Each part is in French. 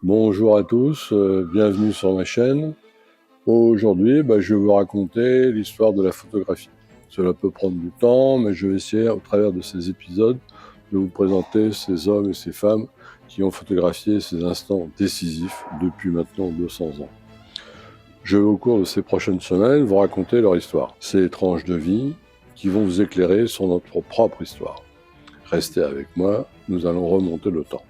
Bonjour à tous, bienvenue sur ma chaîne. Aujourd'hui, je vais vous raconter l'histoire de la photographie. Cela peut prendre du temps, mais je vais essayer, au travers de ces épisodes, de vous présenter ces hommes et ces femmes qui ont photographié ces instants décisifs depuis maintenant 200 ans. Je vais, au cours de ces prochaines semaines, vous raconter leur histoire, ces tranches de vie qui vont vous éclairer sur notre propre histoire. Restez avec moi, nous allons remonter le temps.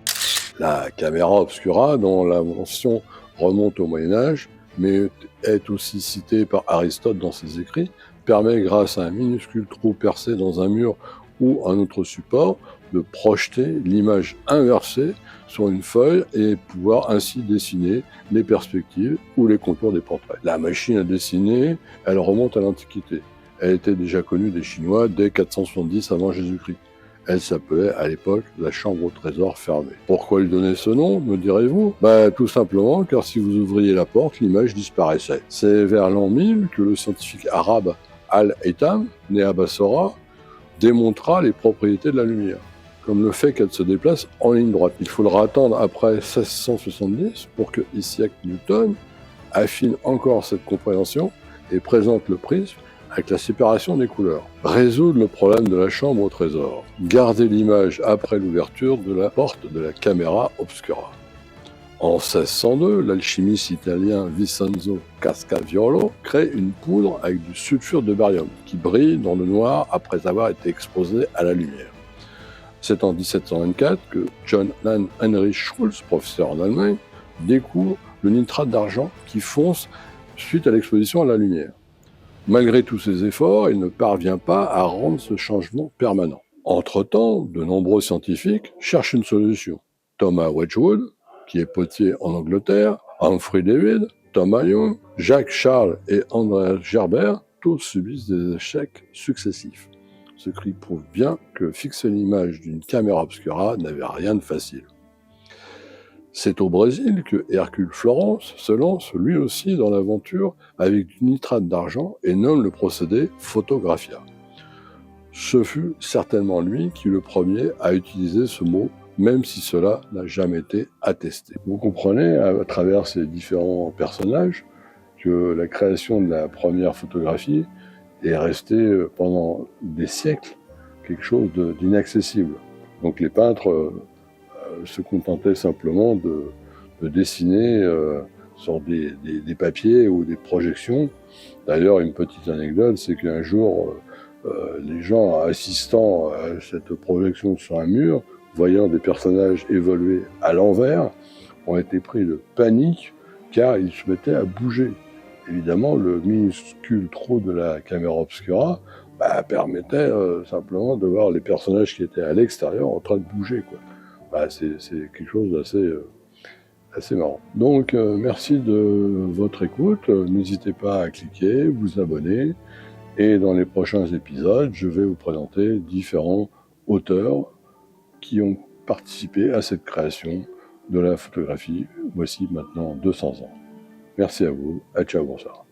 La caméra obscura, dont l'invention remonte au Moyen-Âge, mais est aussi citée par Aristote dans ses écrits, permet, grâce à un minuscule trou percé dans un mur ou un autre support, de projeter l'image inversée sur une feuille et pouvoir ainsi dessiner les perspectives ou les contours des portraits. La machine à dessiner, elle remonte à l'Antiquité. Elle était déjà connue des Chinois dès 470 avant Jésus-Christ. Elle s'appelait à l'époque la chambre au trésor fermée. Pourquoi lui donner ce nom, me direz-vous? Tout simplement car si vous ouvriez la porte, l'image disparaissait. C'est vers l'an 1000 que le scientifique arabe Al-Haytham, né à Bassora, démontra les propriétés de la lumière, comme le fait qu'elle se déplace en ligne droite. Il faudra attendre après 1670 pour que Isaac Newton affine encore cette compréhension et présente le prisme avec la séparation des couleurs. Résoudre le problème de la chambre au trésor. Garder l'image après l'ouverture de la porte de la caméra obscura. En 1602, l'alchimiste italien Vincenzo Cascaviolo crée une poudre avec du sulfure de barium qui brille dans le noir après avoir été exposé à la lumière. C'est en 1724 que John Heinrich Schulz, professeur en Allemagne, découvre le nitrate d'argent qui fonce suite à l'exposition à la lumière. Malgré tous ses efforts, il ne parvient pas à rendre ce changement permanent. Entre-temps, de nombreux scientifiques cherchent une solution. Thomas Wedgwood, qui est potier en Angleterre, Humphrey David, Thomas Young, Jacques Charles et André Gerbert, tous subissent des échecs successifs. Ce qui prouve bien que fixer l'image d'une caméra obscura n'avait rien de facile. C'est au Brésil que Hercule Florence se lance lui aussi dans l'aventure avec du nitrate d'argent et nomme le procédé photographia. Ce fut certainement lui qui le premier a utilisé ce mot, même si cela n'a jamais été attesté. Vous comprenez à travers ces différents personnages que la création de la première photographie est restée pendant des siècles quelque chose d'inaccessible. Donc les peintres se contentaient simplement de dessiner sur des papiers ou des projections. D'ailleurs, une petite anecdote, c'est qu'un jour, les gens assistant à cette projection sur un mur, voyant des personnages évoluer à l'envers, ont été pris de panique car ils se mettaient à bouger. Évidemment, le minuscule trou de la caméra obscura permettait simplement de voir les personnages qui étaient à l'extérieur en train de bouger, quoi. C'est quelque chose d'assez marrant. Donc, merci de votre écoute. N'hésitez pas à cliquer, vous abonner. Et dans les prochains épisodes, je vais vous présenter différents auteurs qui ont participé à cette création de la photographie. Voici maintenant 200 ans. Merci à vous. Ciao, bonsoir.